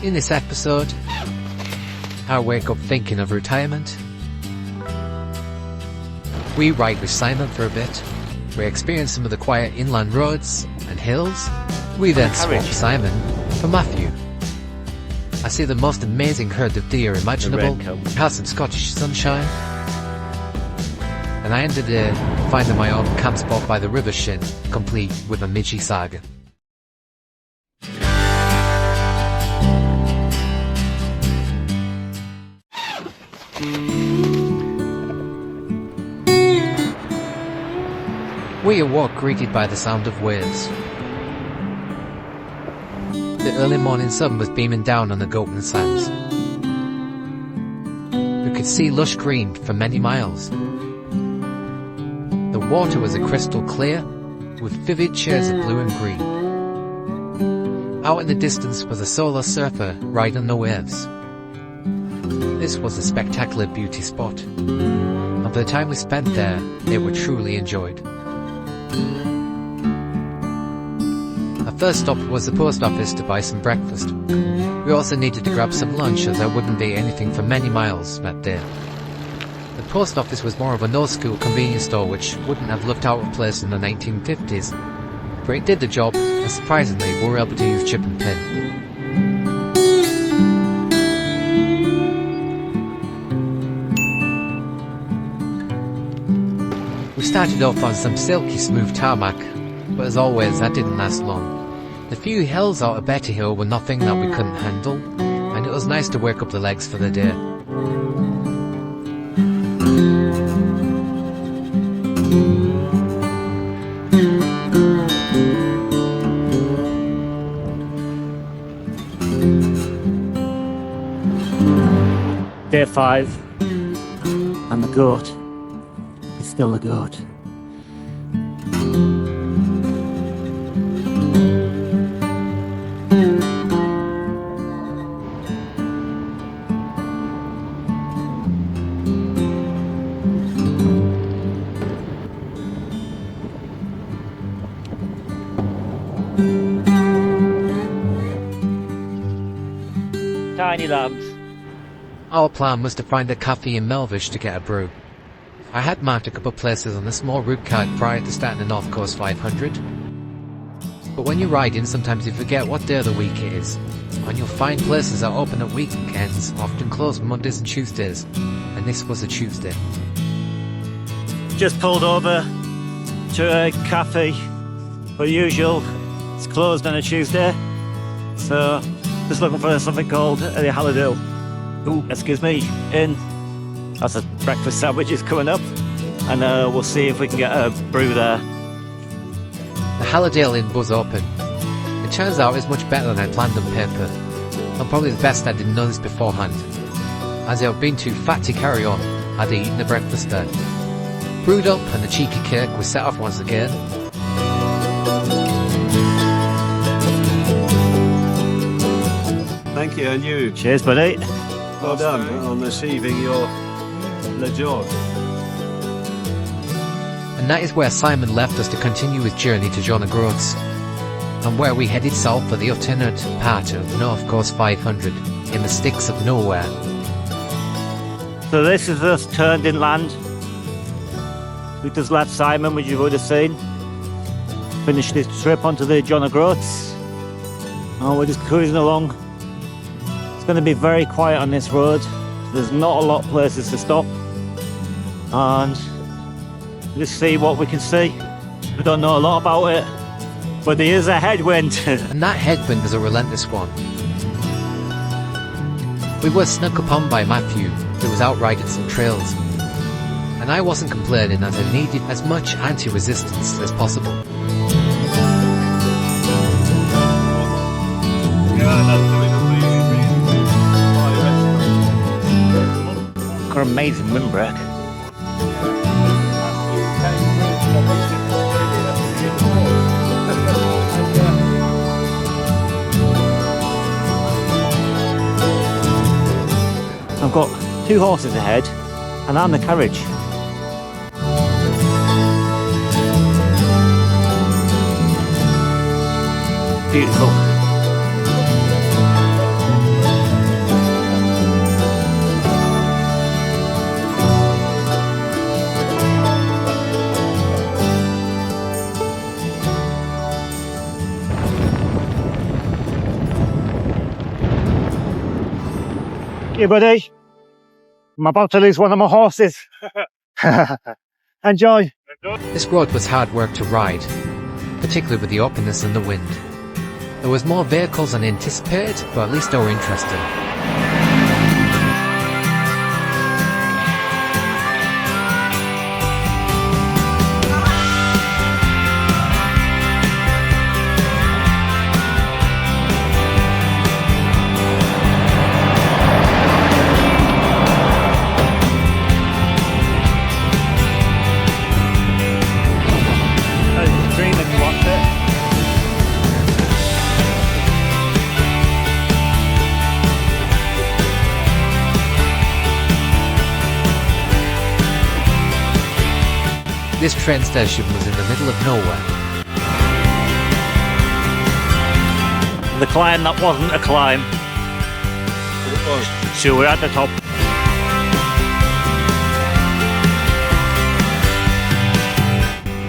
In this episode, I wake up thinking of retirement. We ride with Simon for a bit. We experience some of the quiet inland roads and hills. We then swap Simon for Matthew. I see the most amazing herd of deer imaginable, have some Scottish sunshine, and I end the day finding my own camp spot by the river Shin, complete with a midgie saga. We awoke greeted by the sound of waves. The early morning sun was beaming down on the Goatman Sands. We could see lush green for many miles. The water was a crystal clear, with vivid shades of blue and green. Out in the distance was a solo surfer riding the waves. This was a spectacular beauty spot, and for the time we spent there, they were truly enjoyed. Our first stop was the post office to buy some breakfast. We also needed to grab some lunch, as there wouldn't be anything for many miles that day. The post office was more of an old-school convenience store which wouldn't have looked out of place in the 1950s, but it did the job, and surprisingly we were able to use chip and pin. We started off on some silky smooth tarmac, but as always that didn't last long. The few hills out of Bettyhill were nothing that we couldn't handle, and it was nice to work up the legs for the day. Day 5, and the goat is still the goat. Tiny lambs. Our plan was to find a cafe in Melvich to get a brew. I had marked a couple of places on the small route card prior to starting the North Coast 500. But when you're riding, sometimes you forget what day of the week it is, and you'll find places that open at weekends, often closed Mondays and Tuesdays, and this was a Tuesday. Just pulled over to a cafe. Per usual, it's closed on a Tuesday, so just looking for something called the Halliday. Ooh, excuse me, in. That's a breakfast sandwich is coming up, and we'll see if we can get a brew there. The Halliday Inn was open. It turns out it's much better than I planned on paper, and probably the best I didn't know this beforehand. As I've been too fat to carry on, I'd eaten the breakfast there. Brewed up, and the cheeky cake was set off once again. Thank you, and you. Cheers, buddy. Well done on receiving your LeJohn. And that is where Simon left us to continue his journey to John O'Groats, and where we headed south for the alternate part of the North Coast 500 in the sticks of nowhere. So this is us turned inland. We just left Simon, which you would have seen. Finished this trip onto the John O'Groats. And we're just cruising along. It's going to be very quiet on this road. There's not a lot of places to stop. And just see what we can see. We don't know a lot about it, but there is a headwind. And that headwind was a relentless one. We were snuck upon by Matthew, who was out riding some trails. And I wasn't complaining, as I needed as much anti-resistance as possible. Got an amazing windbreak. I've got 2 horses ahead, and I'm the carriage. Beautiful. you, buddy. I'm about to lose one of my horses. Enjoy. This road was hard work to ride, particularly with the openness and the wind. There was more vehicles than anticipated, but at least they were interesting. This train station was in the middle of nowhere. The climb that wasn't a climb. It was. So we're at the top.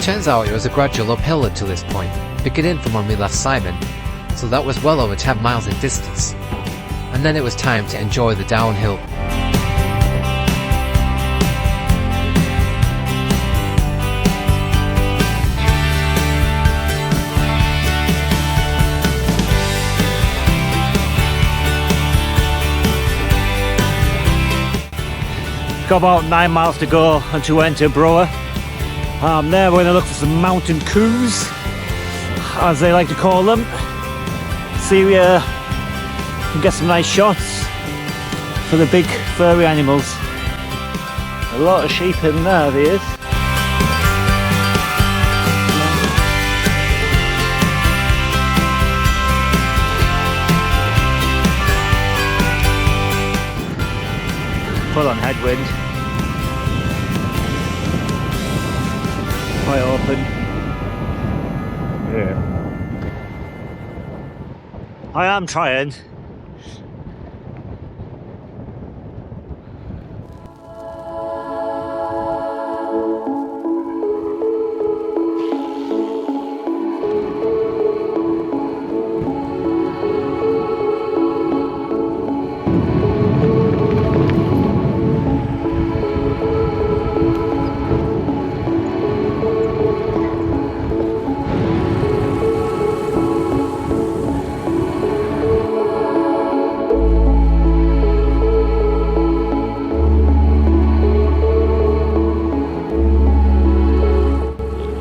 Turns out it was a gradual uphill until this point, beginning from when we left Simon, so that was well over 10 miles in distance. And then it was time to enjoy the downhill. Got about 9 miles to go until we enter Brora. There we're going to look for some mountain coos, as they like to call them. See if we can get some nice shots for the big furry animals. A lot of sheep in there is. Full on headwind. Quite open. Yeah. I am trying.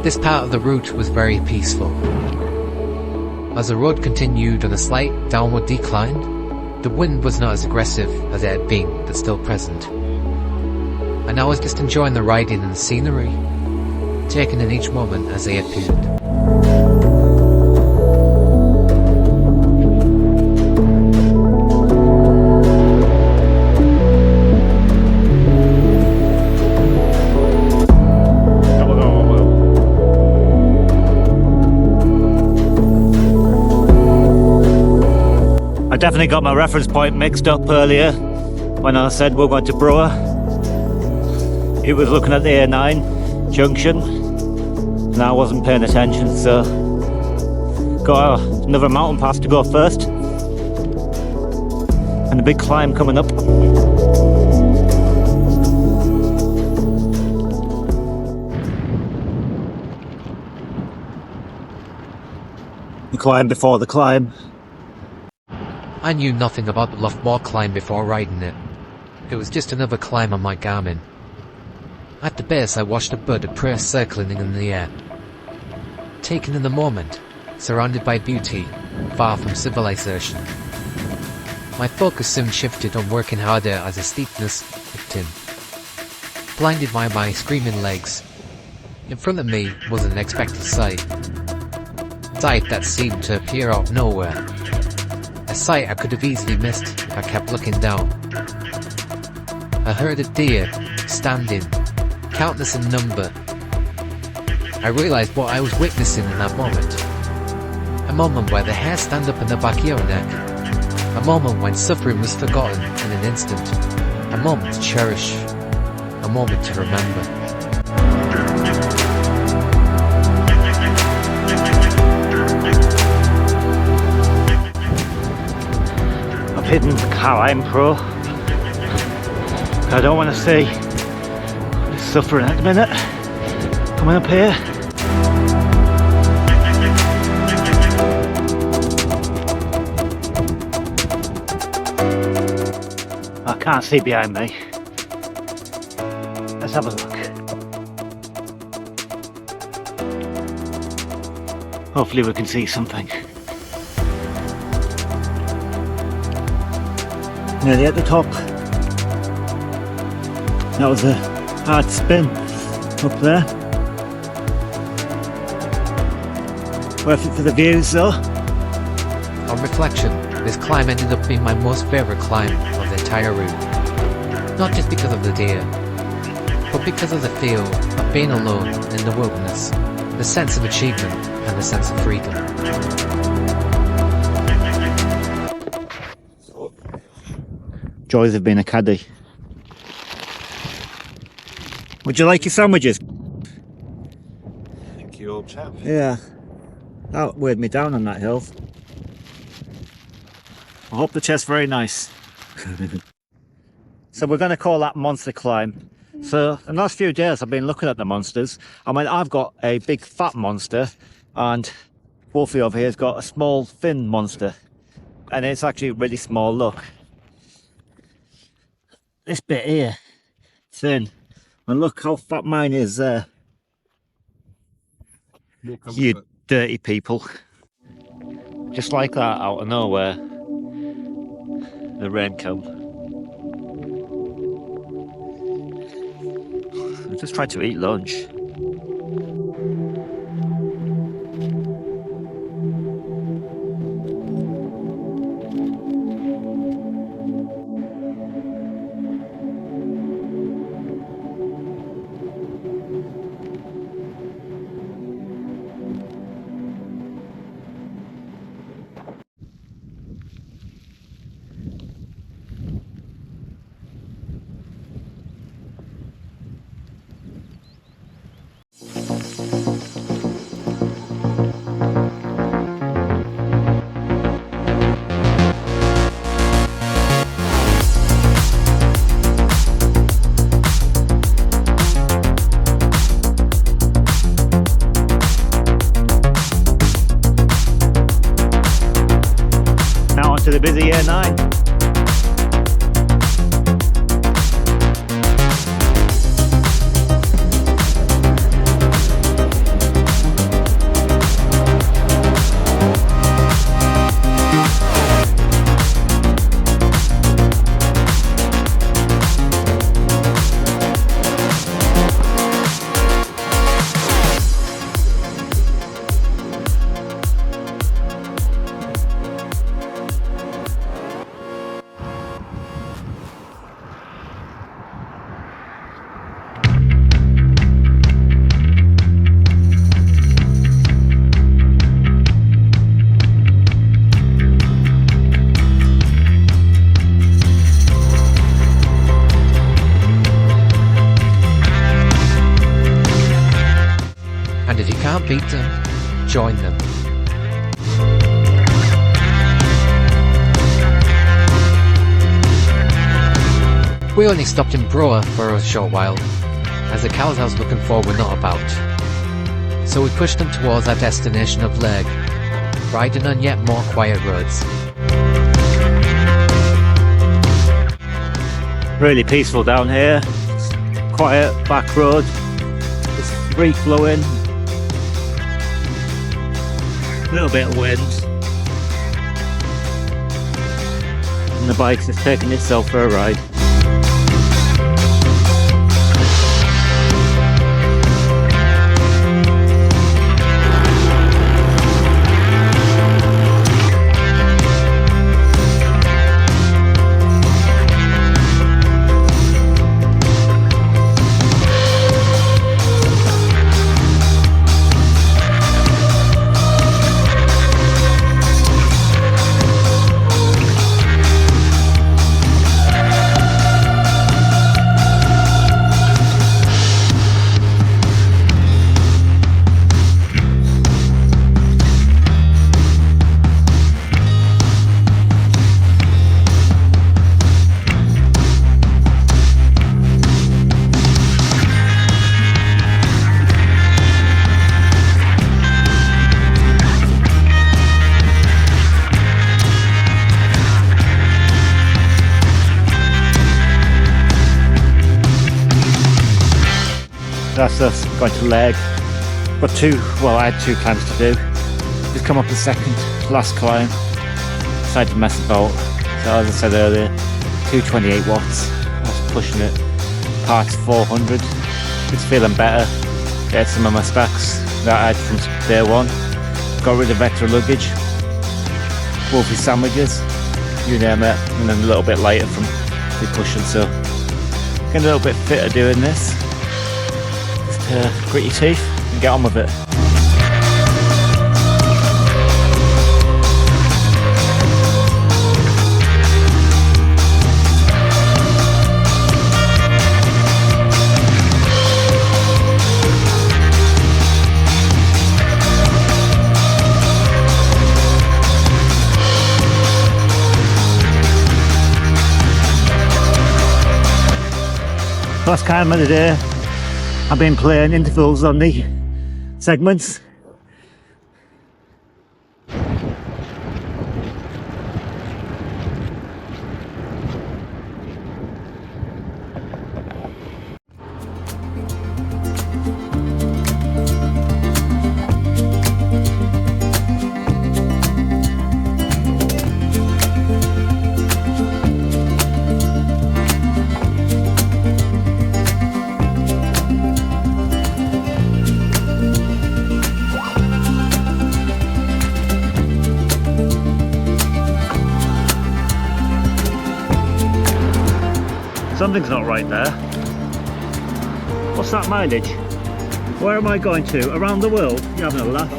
This part of the route was very peaceful. As the road continued on a slight downward decline, the wind was not as aggressive as it had been, but still present. And I was just enjoying the riding and the scenery, taking in each moment as they appeared. I definitely got my reference point mixed up earlier when I said we're going to Brora. It was looking at the A9 junction and I wasn't paying attention, so got another mountain pass to go first and a big climb coming up. The climb before the climb. I knew nothing about the Lothmore Climb before riding it. It was just another climb on my Garmin. At the base I watched a bird of prey circling in the air. Taken in the moment, surrounded by beauty, far from civilization. My focus soon shifted on working harder as the steepness kicked in. Blinded by my screaming legs, in front of me was an unexpected sight. A sight that seemed to appear out of nowhere. A sight I could have easily missed if I kept looking down. I heard a deer, standing, countless in number. I realised what I was witnessing in that moment. A moment where the hair stand up in the back of your neck. A moment when suffering was forgotten in an instant. A moment to cherish. A moment to remember. Hidden Climb Pro. I don't want to see you suffering at the minute. Coming up here. I can't see behind me. Let's have a look. Hopefully we can see something. Nearly at the top. That was a hard spin up there. Worth it for the views though. On reflection, this climb ended up being my most favourite climb of the entire route. Not just because of the deer, but because of the feel of being alone in the wilderness, the sense of achievement and the sense of freedom. Joys of being a caddie. Would you like your sandwiches? Thank you, old chap. Yeah. That weighed me down on that hill. I hope the chest's very nice. So we're going to call that monster climb. So the last few days I've been looking at the monsters. I mean, I've got a big fat monster and Wolfy over here has got a small thin monster. And it's actually really small, look. This bit here, thin. And look how fat mine is there. You dirty people. Just like that, out of nowhere. The rain come. I just tried to eat lunch. To the busy year 9. Beat them, join them. We only stopped in Brora for a short while, as the cows I was looking for were not about. So we pushed them towards our destination of Lairg, riding on yet more quiet roads. Really peaceful down here. Quiet back road. It's free flowing. A little bit of wind. And the bike's just taking itself for a ride. that's us going to Lairg. Got I had 2 climbs to do. Just come up the second last climb. Decided to mess about. So as I said earlier, 228 watts. I was pushing it. Parts 400. It's feeling better. Get some of my stacks that I had from day one. Got rid of extra luggage. Wolfy sandwiches. You name it. And then a little bit lighter from the pushing. So getting a little bit fitter doing this. Just grit your teeth and get on with it. Last climb of the day. I've been playing intervals on the segments. Something's not right there. What's that mileage? Where am I going to? Around the world? You're having a laugh.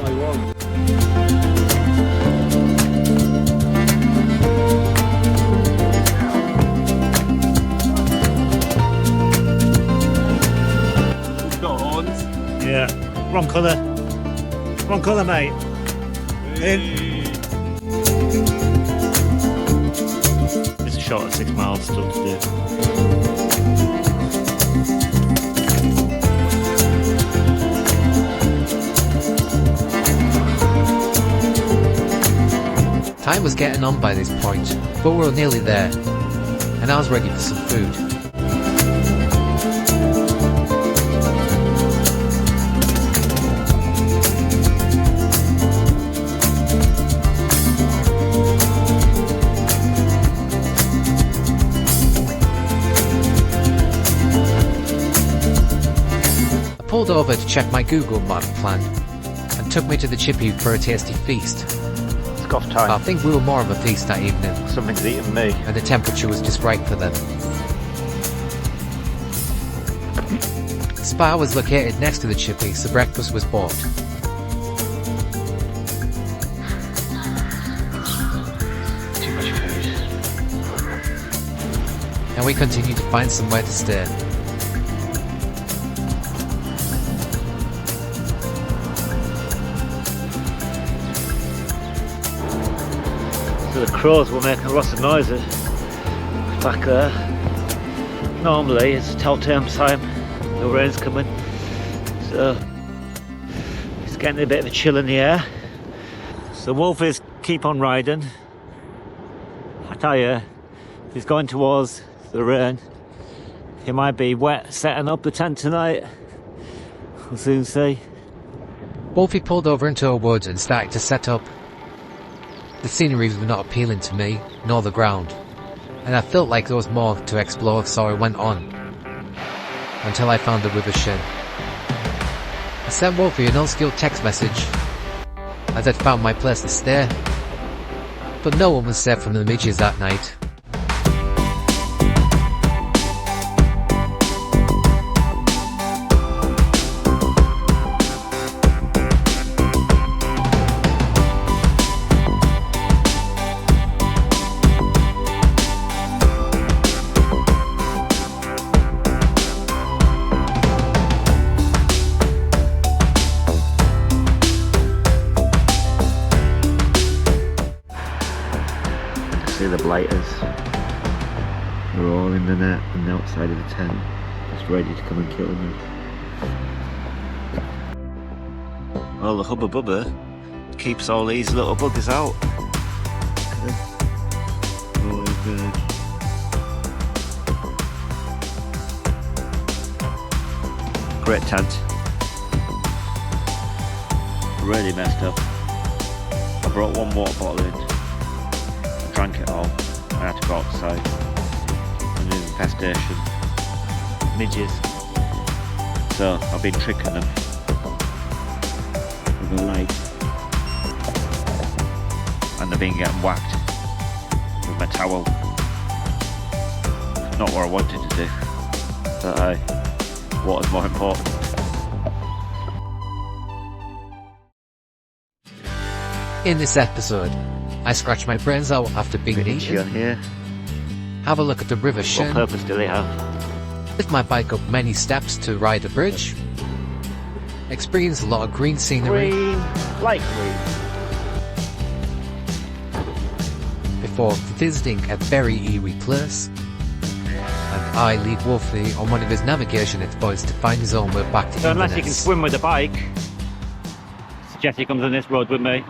Got horns. Yeah, wrong colour. Wrong colour, mate. It's a short of 6 miles still to do. Time was getting on by this point, but we were nearly there, and I was ready for some food. I pulled over to check my Google Map plan, and took me to the chippy for a tasty feast. Off time. I think we were more of a feast that evening. Something's eating me. And the temperature was just right for them. The spa was located next to the chippy, so breakfast was bought. Too much food. And we continued to find somewhere to stay. So the crows were making lots of noises back there. Normally it's a telltale sign the rain's coming, so it's getting a bit of a chill in the air. So Wolfies keep on riding. I tell you, if he's going towards the rain, he might be wet setting up the tent tonight. We'll soon see. Wolfy pulled over into a wood and started to set up. The scenery was not appealing to me, nor the ground, and I felt like there was more to explore, so I went on, until I found the river Shin. I sent Wolfy an unskilled text message, as I'd found my place to stay, but no one was safe from the midges that night. See the blighters. They're all in the net and outside of the tent, just ready to come and kill me. Well, the Hubba Bubba keeps all these little buggers out. Always good. great tent. Really messed up. I brought one water bottle in. I drank it all. I had to go outside. And there's infestation. Midges. So I've been tricking them with a light. And they've been getting whacked with my towel. Not what I wanted to do. But hey, water's more important. In this episode, I scratch my brains out after being eaten, Here. have a look at the River What Shin, purpose do they have? lift my bike up many steps to ride a bridge, experience a lot of green scenery Green, light green. before visiting a very eerie place, and I lead Wolfy on one of his navigation exploits to find his own way back to So unless you can Inverness. swim with a bike, suggest he comes on this road with me.